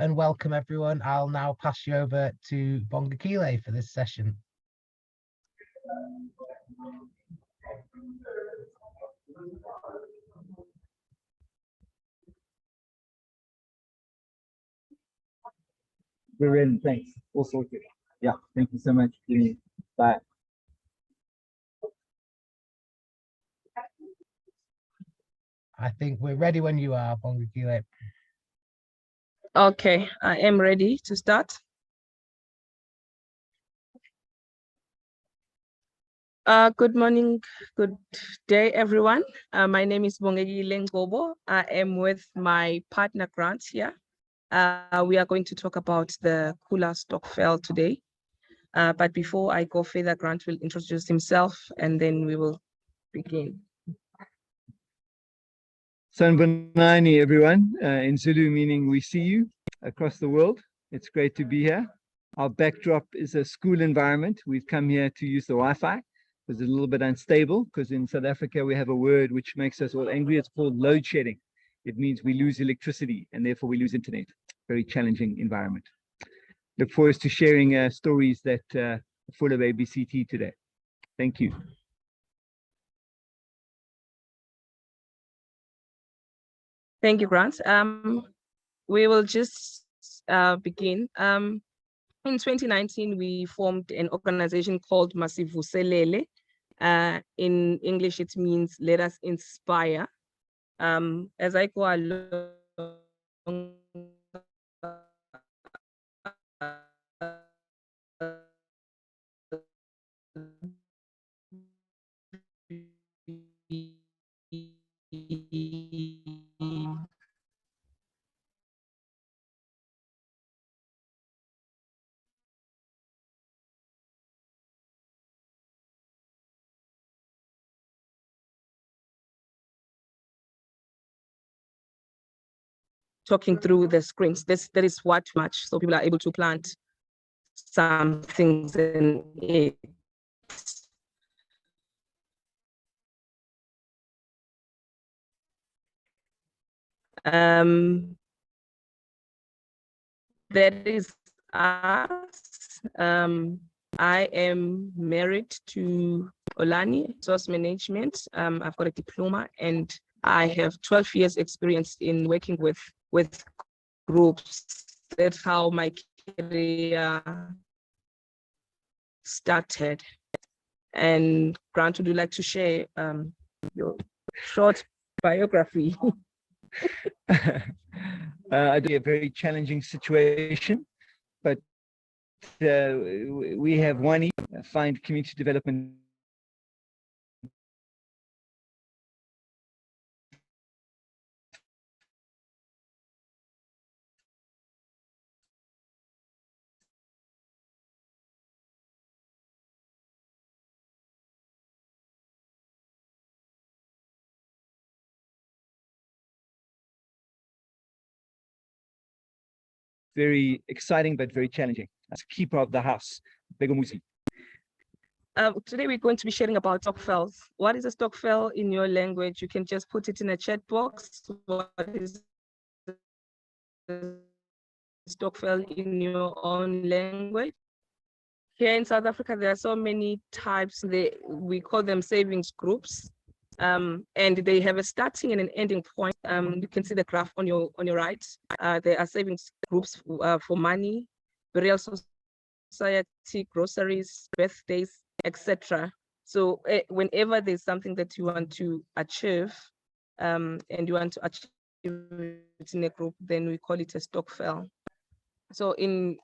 And welcome everyone. I'll now pass you over to Bongekile for this session. We're in, thanks. All sorted. Yeah, thank you so much. Bye. I think we're ready when you are, Bongekile. Okay, I am ready to start. Good morning, good day, everyone. My name is Bongekile Ngcobo. I am with my partner Grant here. We are going to talk about the Khula stockfel today. But before I go further, Grant will introduce himself and then we will begin. Sanbonani, everyone. In Zulu, meaning we see you across the world. It's great to be here. Our backdrop is a school environment. We've come here to use the Wi-Fi. It's a little bit unstable because in South Africa we have a word which makes us all angry. It's called load shedding. It means we lose electricity and therefore we lose internet. Very challenging environment. Look forward to sharing stories that are full of ABCD today. Thank you. Thank you, Grant. We will just begin. In 2019, we formed an organization called Masivuselele. In English, it means let us inspire. As I go along, talking through the screens. That is what much, so people are able to plant some things in it. That is us. I am married to Olani, Resource Management. I've got a diploma and I have 12 years experience in working with groups. That's how my career started. And Grant, would you like to share your short biography? I do a very challenging situation, but we have one find community development very exciting but very challenging. As a keeper of the house, Begomuzi. Today we're going to be sharing about stockfels. What is a stockfel in your language? You can just put it in a chat box. What is a stockfel in your own language? Here in South Africa, there are so many types. We call them savings groups, and they have a starting and an ending point. You can see the graph on your right. There are savings groups for money, burial society, groceries, birthdays, etc. So whenever there's something that you want to achieve, and you want to achieve it in a group, then we call it a stockfel. So in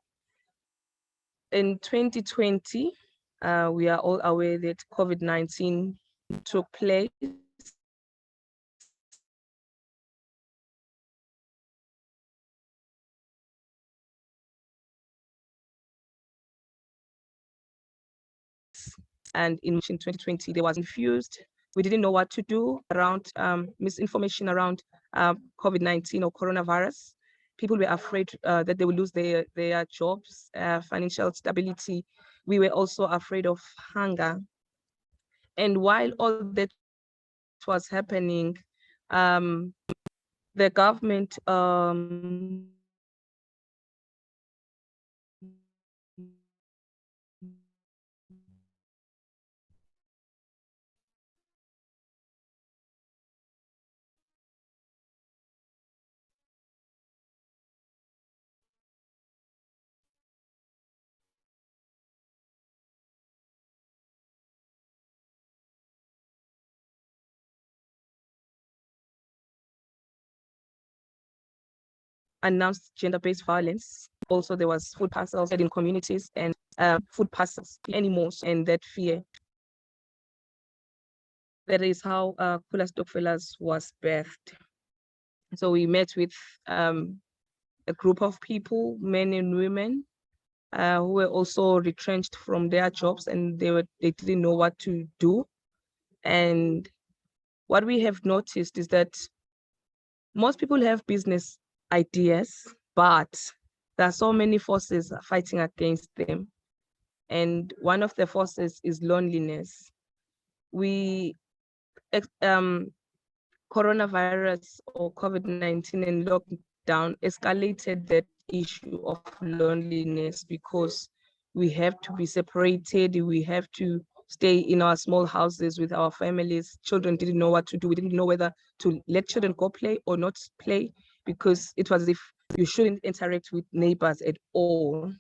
2020, we are all aware that COVID-19 took place. And in 2020, there was confused. We didn't know what to do around misinformation around COVID-19 or coronavirus. People were afraid that they would lose their jobs, financial stability. We were also afraid of hunger. And while all that was happening, the government announced gender-based violence. Also, there was food parcels in communities and food parcels anymore, and that fear. That is how Khula Stockfellas was birthed. So we met with a group of people, men and women, who were also retrenched from their jobs, and they didn't know what to do. And what we have noticed is that most people have business ideas, but there are so many forces fighting against them. And one of the forces is loneliness. Coronavirus or COVID-19 and lockdown escalated that issue of loneliness, because we have to be separated, we have to stay in our small houses with our families. Children didn't know what to do. We didn't know whether to let children go play or not play, because it was as if you shouldn't interact with neighbors at all.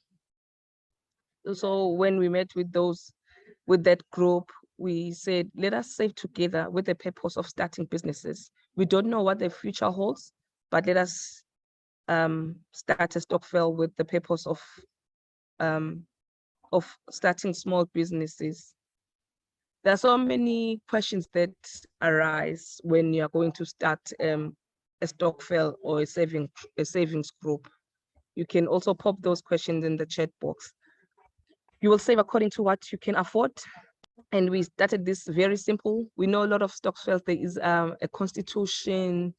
So when we met with that group, we said, let us save together with the purpose of starting businesses. We don't know what the future holds, but let us start a stockfel with the purpose of starting small businesses. There are so many questions that arise when you are going to start a stockfel or a savings group. You can also pop those questions in the chat box. You will save according to what you can afford. And we started this very simple. We know a lot of stockfels. There is a constitution,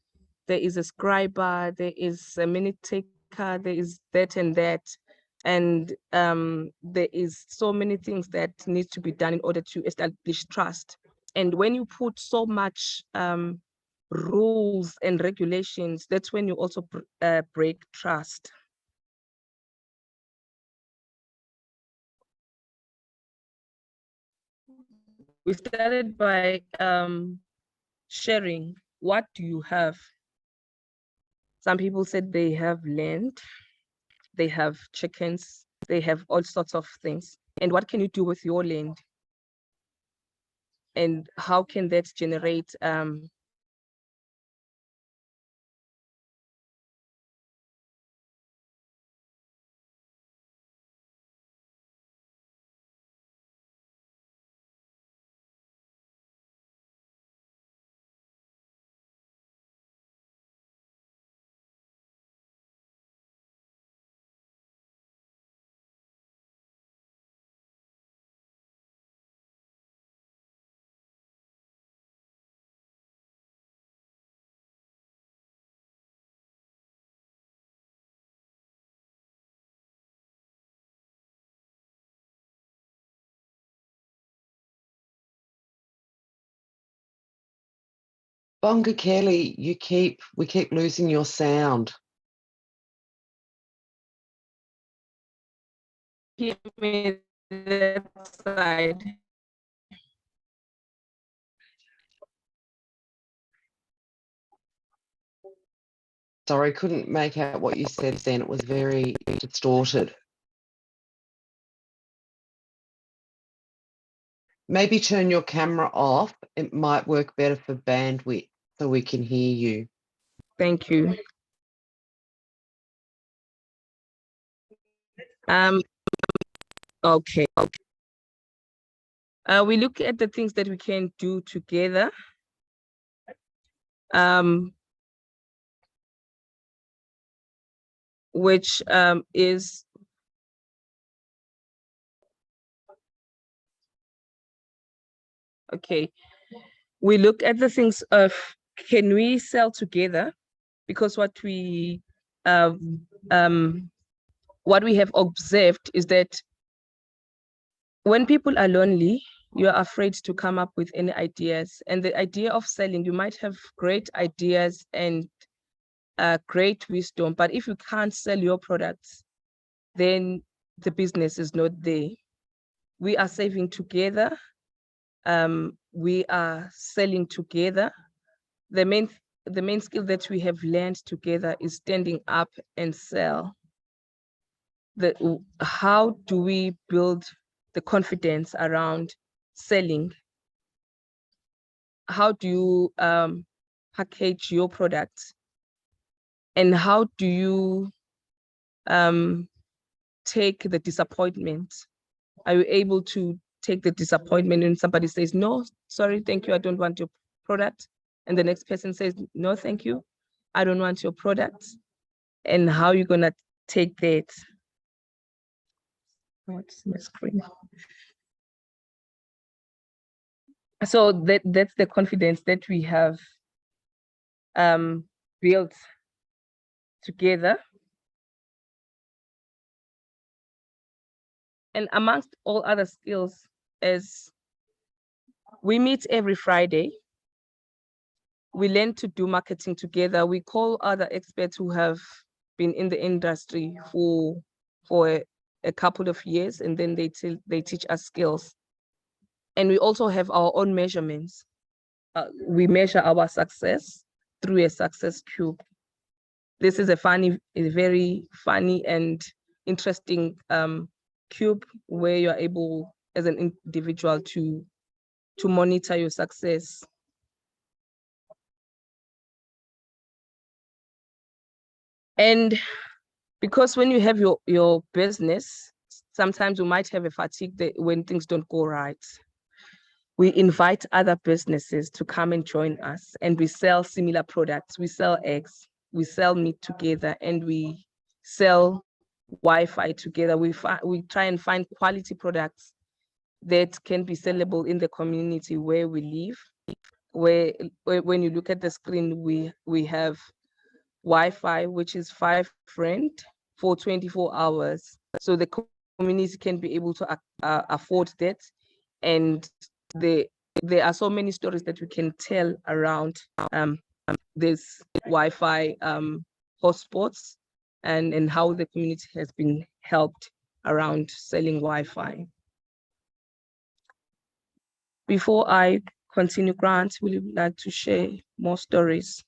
there is a scriber, there is a minute taker, there is that and that. And there is so many things that need to be done in order to establish trust. And when you put so much rules and regulations, that's when you also break trust. We started by sharing, what do you have? Some people said they have land, they have chickens, they have all sorts of things. And what can you do with your land? And how can that generate Bongekile, we keep losing your sound. hear me that side? Sorry, couldn't make out what you said then. It was very distorted. Maybe turn your camera off. It might work better for bandwidth so we can hear you. Thank you. Okay. We look at the things that we can do together. Which is okay. We look at the things of, can we sell together? Because what we have observed is that when people are lonely, you are afraid to come up with any ideas. And the idea of selling, you might have great ideas and great wisdom, but if you can't sell your products, then the business is not there. We are saving together. We are selling together. The main skill that we have learned together is standing up and sell. How do we build the confidence around selling? How do you package your products And how do you take the disappointment? Are you able to take the disappointment when somebody says, no, sorry, thank you, I don't want your product? And the next person says, no, thank you, I don't want your product. And how are you gonna take that? What's my screen? So that's the confidence that we have built together. And amongst all other skills, is we meet every Friday. We learn to do marketing together. We call other experts who have been in the industry for a couple of years, and then they teach us skills. And we also have our own measurements. We measure our success through a success cube. This is a very funny and interesting cube where you're able, as an individual, to monitor your success. And because when you have your business, sometimes you might have a fatigue when things don't go right. We invite other businesses to come and join us, and we sell similar products. We sell eggs, we sell meat together, and we sell Wi-Fi together. We try and find quality products that can be sellable in the community where we live. Where when you look at the screen, we have Wi-Fi, which is 5 rand for 24 hours. So the community can be able to afford that. And there are so many stories that we can tell around this Wi-Fi hotspots and how the community has been helped around selling Wi-Fi. Before I continue, Grant, would you like to share more stories?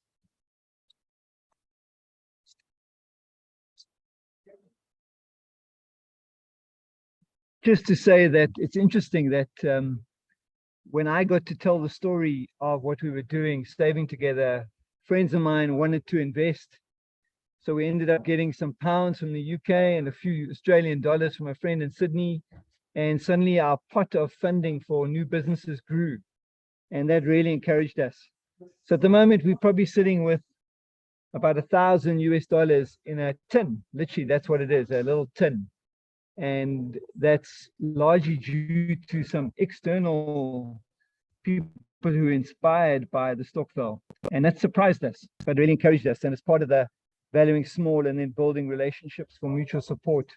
Just to say that it's interesting that when I got to tell the story of what we were doing, saving together, friends of mine wanted to invest. So we ended up getting some pounds from the UK and a few Australian dollars from a friend in Sydney. And suddenly our pot of funding for new businesses grew. And that really encouraged us. So at the moment, we're probably sitting with about $1,000 in a tin. Literally, that's what it is, a little tin. And that's largely due to some external people who were inspired by the stockfel. And that surprised us, but really encouraged us. And it's part of the valuing small and then building relationships for mutual support.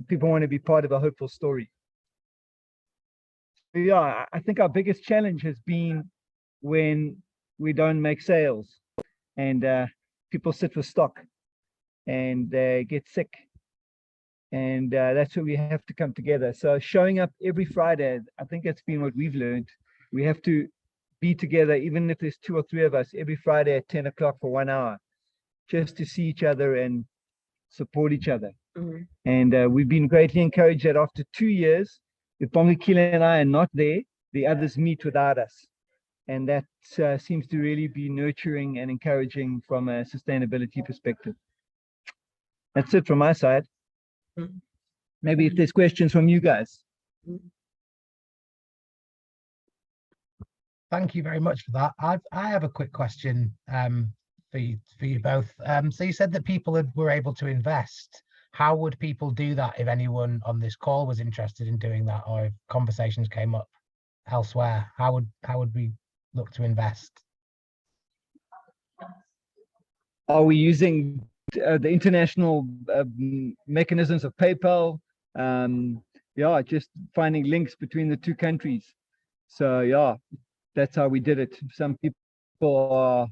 People want to be part of a hopeful story. Yeah, I think our biggest challenge has been when we don't make sales and people sit with stock and they get sick. And that's where we have to come together. So showing up every Friday, I think that's been what we've learned. We have to be together, even if there's 2 or 3 of us, every Friday at 10 o'clock for 1 hour, just to see each other and support each other. Mm-hmm. And we've been greatly encouraged that after 2 years, if Bongekile and I are not there, the others meet without us. And that seems to really be nurturing and encouraging from a sustainability perspective. That's it from my side. Maybe if there's questions from you guys. Thank you very much for that. I have a quick question for you both. So you said that people were able to invest. How would people do that if anyone on this call was interested in doing that, or if conversations came up elsewhere? How would we look to invest? Are we using the international mechanisms of PayPal? Yeah, just finding links between the 2 countries. So yeah, that's how we did it. Some people are,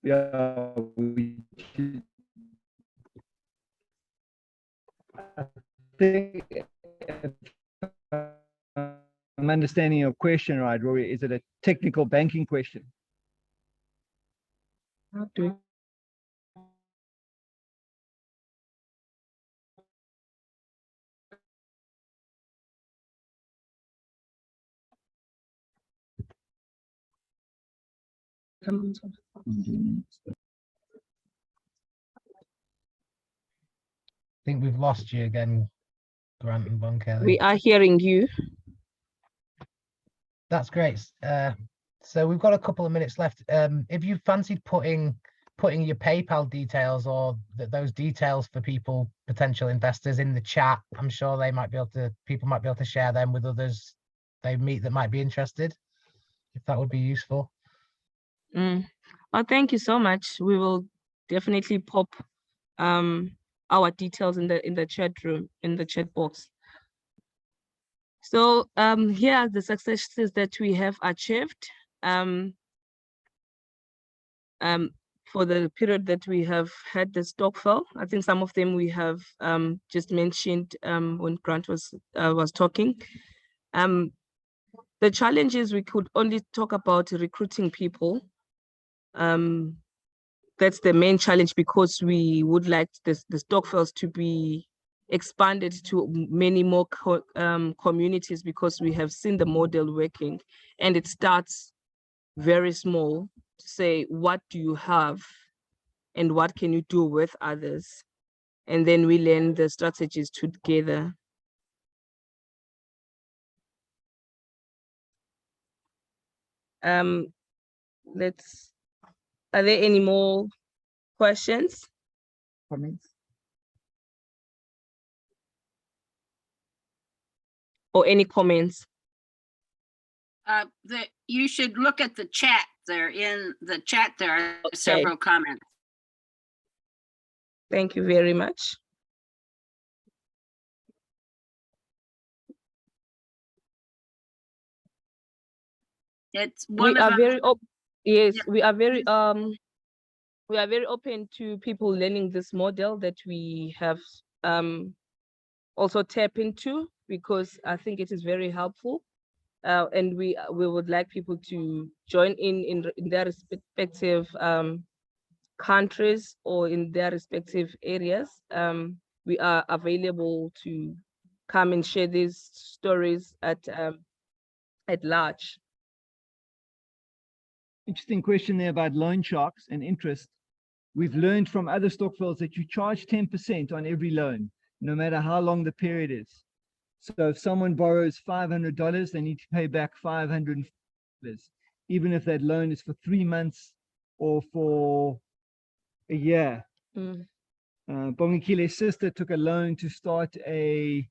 yeah, I think I'm understanding your question right, Rory. Is it a technical banking question? How do think we've lost you again, Grant and Bongekile. We are hearing you. That's great. So we've got a couple of minutes left. If you fancied putting your PayPal details or those details for potential investors in the chat, I'm sure people might be able to share them with others they meet that might be interested, if that would be useful. Oh, thank you so much. We will definitely pop our details in the chat room, in the chat box. So here are the successes that we have achieved for the period that we have had the stockfel. I think some of them we have just mentioned when Grant was talking. The challenge is we could only talk about recruiting people. That's the main challenge, because we would like the stockfels to be expanded to many more communities, because we have seen the model working, and it starts very small to say, what do you have and what can you do with others? And then we learn the strategies together. Are there any more questions? Comments? Or any comments? You should look at the chat there. In the chat, there are Okay. several comments. Thank you very much. It's one We of are them. very yes, Yeah. we are very open to people learning this model that we have also tap into, because I think it is very helpful. And we would like people to join in their respective countries or in their respective areas. We are available to come and share these stories at large. Interesting question there about loan sharks and interest. We've learned from other stockfels that you charge 10% on every loan, no matter how long the period is. So if someone borrows $500, they need to pay back $500, even if that loan is for 3 months or for a year. Bongekile's sister took a loan to start a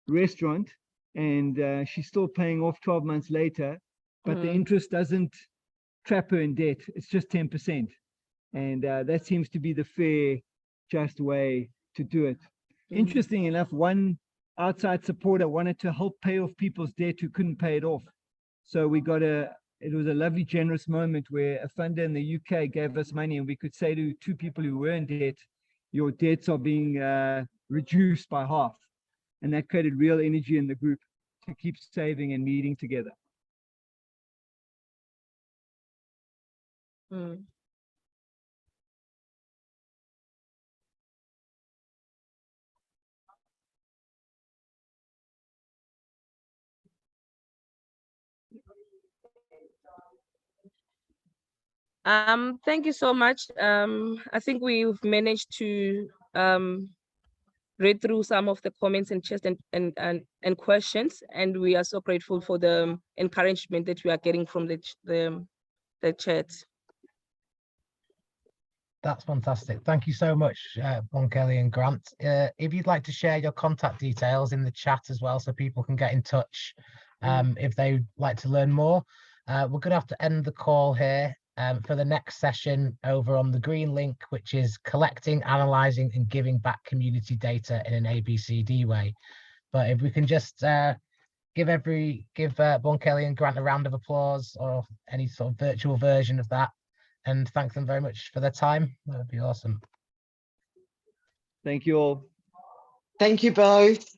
restaurant, and she's still paying off 12 months later, but the interest doesn't trap her in debt. It's just 10%. And that seems to be the fair, just way to do it. Interesting enough, one outside supporter wanted to help pay off people's debt who couldn't pay it off. So we got it was a lovely, generous moment where a funder in the UK gave us money, and we could say to 2 people who were in debt, your debts are being reduced by half. And that created real energy in the group to keep saving and meeting together. Thank you so much. I think we've managed to read through some of the comments and chats and questions, and we are so grateful for the encouragement that we are getting from the chat. That's fantastic. Thank you so much, Bongekile and Grant. If you'd like to share your contact details in the chat as well, so people can get in touch if they'd like to learn more. We're going to have to end the call here for the next session over on the green link, which is collecting, analysing and giving back community data in an ABCD way. But if we can just give Bongekile and Grant a round of applause, or any sort of virtual version of that, and thank them very much for their time. That would be awesome. Thank you all. Thank you both.